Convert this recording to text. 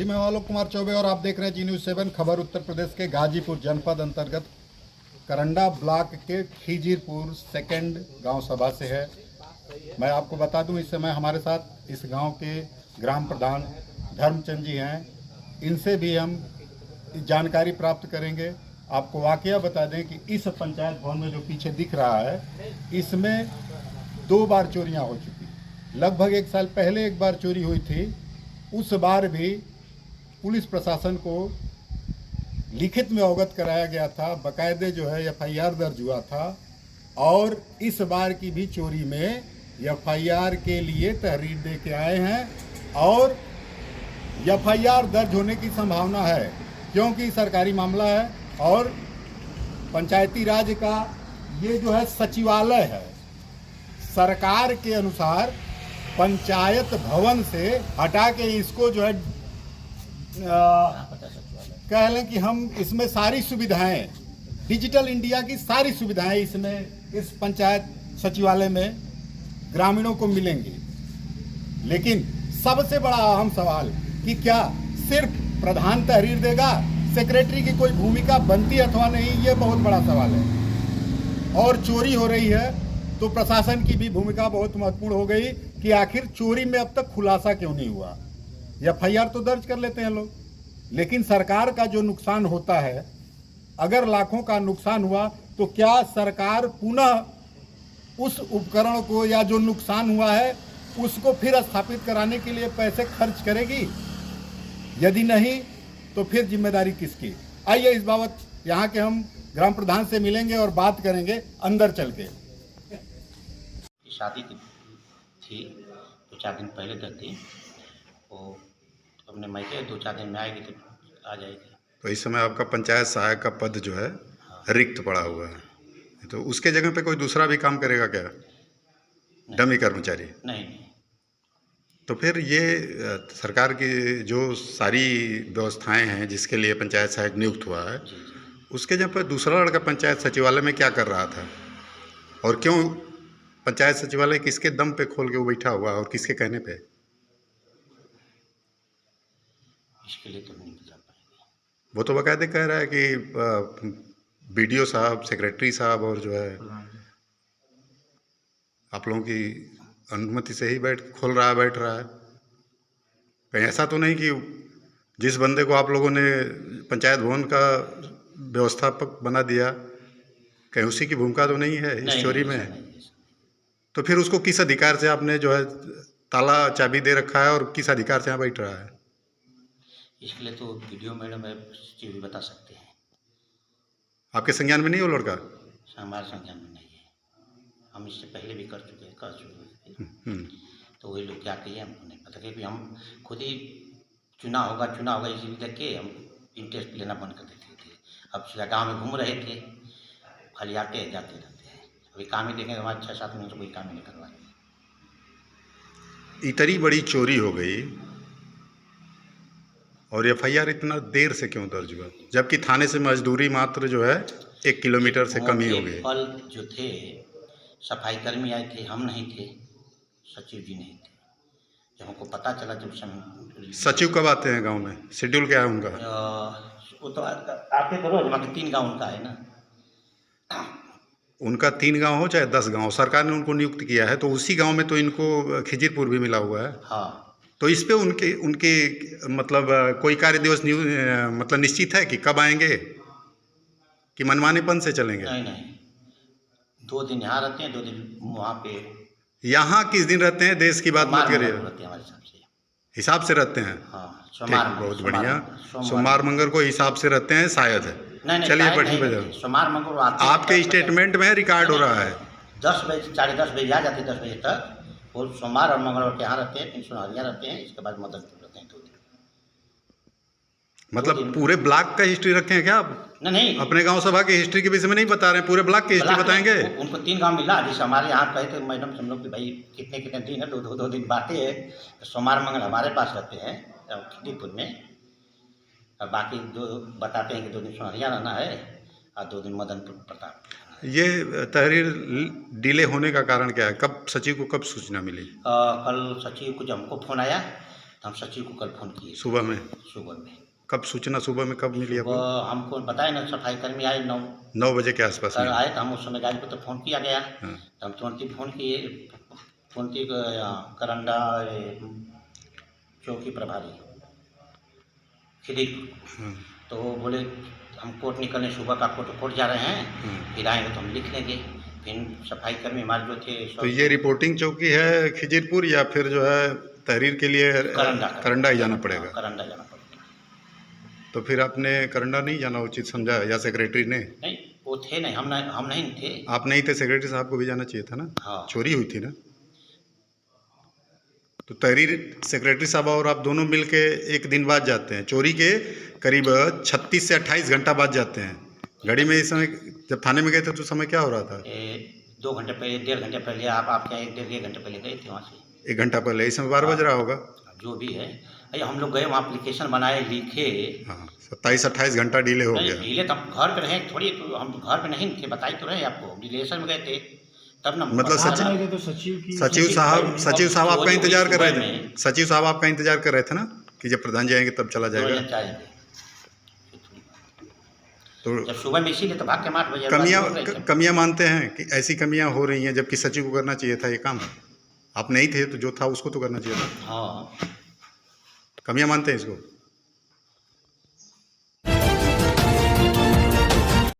जी, मैं आलोक कुमार चौबे और आप देख रहे हैं जी न्यूज़ 7 खबर। उत्तर प्रदेश के गाजीपुर जनपद अंतर्गत करंडा ब्लॉक के खीजीरपुर सेकंड गांव सभा से है। मैं आपको बता दूं, इस समय हमारे साथ इस गांव के ग्राम प्रधान धर्मचंद जी हैं। इनसे भी हम जानकारी प्राप्त करेंगे। आपको वाकया बता दें कि इस पंचायत भवन में जो पीछे दिख रहा है, इसमें 2 बार चोरियां हो चुकी। लगभग 1 साल पहले एक बार चोरी हुई थी। उस बार भी पुलिस प्रशासन को लिखित में अवगत कराया गया था, बाकायदे जो है FIR दर्ज हुआ था। और इस बार की भी चोरी में FIR के लिए तहरीर दे के आए हैं और FIR दर्ज होने की संभावना है, क्योंकि सरकारी मामला है और पंचायती राज का ये जो है सचिवालय है। सरकार के अनुसार पंचायत भवन से हटा के इसको जो है कह लें कि हम इसमें सारी सुविधाएं, डिजिटल इंडिया की सारी सुविधाएं इसमें इस पंचायत सचिवालय में ग्रामीणों को मिलेंगी। लेकिन सबसे बड़ा अहम सवाल कि क्या सिर्फ प्रधान तहरीर देगा, सेक्रेटरी की कोई भूमिका बनती अथवा नहीं, ये बहुत बड़ा सवाल है। और चोरी हो रही है तो प्रशासन की भी भूमिका बहुत महत्वपूर्ण हो गई कि आखिर चोरी में अब तक खुलासा क्यों नहीं हुआ। FIR तो दर्ज कर लेते हैं लोग, लेकिन सरकार का जो नुकसान होता है, अगर लाखों का नुकसान हुआ तो क्या सरकार पुनः उस उपकरण को या जो नुकसान हुआ है उसको फिर स्थापित कराने के लिए पैसे खर्च करेगी? यदि नहीं तो फिर जिम्मेदारी किसकी? आइए इस बाबत यहाँ के हम ग्राम प्रधान से मिलेंगे और बात करेंगे अंदर चल के। शादी थी 2-4 दिन पहले तक थी, वो अपने मायके 2-4 दिन में आएगी तो आ जाएगी। तो इस समय आपका पंचायत सहायक का पद जो है रिक्त पड़ा हुआ है, तो उसके जगह पे कोई दूसरा भी काम करेगा क्या? डमी कर्मचारी? नहीं। तो फिर ये सरकार की जो सारी व्यवस्थाएं हैं जिसके लिए पंचायत सहायक नियुक्त हुआ है, उसके जगह पर दूसरा लड़का पंचायत सचिवालय में क्या कर रहा था? और क्यों पंचायत सचिवालय किसके दम पे खोल के वो बैठा हुआ और किसके कहने पे? इसके लिए तो नहीं बता पाएंगे। वो तो बाकायदे कह रहा है कि BDO साहब, सेक्रेटरी साहब और जो है आप लोगों की अनुमति से ही खोल रहा है, बैठ रहा है। कहीं ऐसा तो नहीं कि जिस बंदे को आप लोगों ने पंचायत भवन का व्यवस्थापक बना दिया, कहीं उसी की भूमिका तो नहीं है इस चोरी में? तो फिर उसको किस अधिकार से आपने जो है ताला चाबी दे रखा है और किस अधिकार से यहाँ बैठ रहा है? इसके लिए तो वीडियो मैडम चीज बता सकते हैं। आपके संज्ञान में नहीं हो लड़का? हमारे संज्ञान में नहीं है, हम इससे पहले भी कर चुके हैं। तो वही लोग क्या कहिए हमको नहीं पता, क्योंकि हम खुद ही चुनाव होगा इसी देख के हम इंटरेस्ट लेना बंद कर देते थे। अब सीधा गाँव में घूम रहे थे, खाली आते जाते रहते हैं। अभी काम ही देखें हमारे 6-7 महीने से कोई काम ही नहीं करवा। इतनी बड़ी चोरी हो गई और FIR इतना देर से क्यों दर्ज हुआ, जबकि थाने से मजदूरी मात्र जो है 1 किलोमीटर से कम ही हो गई? फल जो थे सफाई कर्मी आए थे, हम नहीं थे, सचिव जी नहीं थे। जब हमको पता चला, जब सचिव कब आते हैं गांव में? शेड्यूल क्या है उनका? वो तो आते तो रोज, बाकी 3 गाँव उनका है ना। उनका 3 गांव हो चाहे 10 गांव, सरकार ने उनको नियुक्त किया है, तो उसी गांव में तो इनको खिजीरपुर भी मिला हुआ है। हाँ, तो इस पे उनके मतलब कोई कार्य दिवस मतलब निश्चित है कि कब आएंगे, कि मनमानेपन से चलेंगे? नहीं, 2 दिन यहाँ रहते हैं, 2 दिन वहाँ पे। यहाँ किस दिन रहते हैं? देश की बात मत करिए, हमारे हिसाब से रहते हैं। हाँ, बहुत बढ़िया। सोमवार मंगल को हिसाब से रहते हैं, शायद है। चलिए बैठिए बजाओ। सोमवार मंगल आपके स्टेटमेंट में रिकॉर्ड हो रहा है 10 बजे, 10:30 बजे आ जाते हैं, 10 बजे तक। वो सोमवार और मंगलवार के यहाँ रहते हैं, 3 सोनारियाँ रहते हैं। इसके बाद मदनपुर रहते हैं 2 दिन। मतलब पूरे ब्लॉक का हिस्ट्री रखे हैं क्या आप? नहीं, अपने गांव सभा की हिस्ट्री के विषय में नहीं बता रहे हैं, पूरे ब्लॉक की हिस्ट्री बताएंगे? उनको 3 गांव मिला। जैसे हमारे यहाँ कहे थे मैडम हम लोग कि भाई कितने दिन है, 2 दिन बातें है। तो सोमवार मंगल हमारे पास रहते हैं खिदीपुर में, और बाकी 2 बताते हैं कि 2 दिन सोनारिया रहना है और 2 दिन मदनपुर प्रताप। ये तहरीर डिले होने का कारण क्या है? कब सचिव को कब सूचना मिली? कल सचिव को जब हमको फ़ोन आया तो हम सचिव को कल फ़ोन किए सुबह में? सुबह में। कब सूचना सुबह में कब मिली आपको? वह हमको बताया ना, सफाई कर्मी आए 9 बजे के आसपास सर में? आए तो हम उस समय गाड़ी को तो फ़ोन किया गया। हाँ। तो हम तुरंत ही फ़ोन किए, तुरंत ही करंडा चौकी प्रभारी खिदीपुर, हाँ। तो वो बोले हम कोर्ट निकलने, सुबह का कोर्ट जा रहे हैं, फिर आएंगे तो हम लिख लेंगे। फिर सफाई कर्मी हमारे जो थे तो ये रिपोर्टिंग चौकी है खिजीरपुर या फिर जो है तहरीर के लिए करंडा ही जाना पड़ेगा? करंडा जाना पड़ेगा। तो फिर आपने करंडा नहीं जाना उचित समझा या सेक्रेटरी ने? नहीं, वो थे नहीं, हम नहीं थे। आप नहीं थे, सेक्रेटरी साहब को भी जाना चाहिए था ना? हाँ। चोरी हुई थी ना? तो तहरीर सेक्रेटरी साहब और आप दोनों मिलके एक दिन बाद जाते हैं, चोरी के करीब 36 से 28 घंटा बाद जाते हैं। गाड़ी में इस समय जब थाने में गए थे तो समय क्या हो रहा था? 2 घंटे पहले, 1.5 घंटे पहले आप आपके यहाँ 1.5 घंटे पहले गए थे वहाँ से। 1 घंटा पहले, इस समय 12 बज रहा होगा। जो भी है, अरे हम लोग गए वहाँ, एप्लीकेशन बनाए, लिखे। हाँ, 27-28 घंटा डिले हो गया। डिले तो हम घर पे रहे थोड़ी, तो हम घर पे नहीं थे, बताई तो रहे आपको, रिलेशन में गए थे तब ना। मतलब सचिव साहब आपका इंतजार कर रहे थे? सचिव साहब आपका इंतजार कर रहे थे ना कि जब प्रधान जाएंगे तब चला जाएगा? तो जब सुबह में इसीलिए तो भाग के 8 बजे कमियां मानते हैं कि ऐसी कमियां हो रही हैं, जबकि सचिव को करना चाहिए था ये काम। आप नहीं थे तो जो था उसको तो करना चाहिए था। हाँ, कमियां मानते हैं इसको?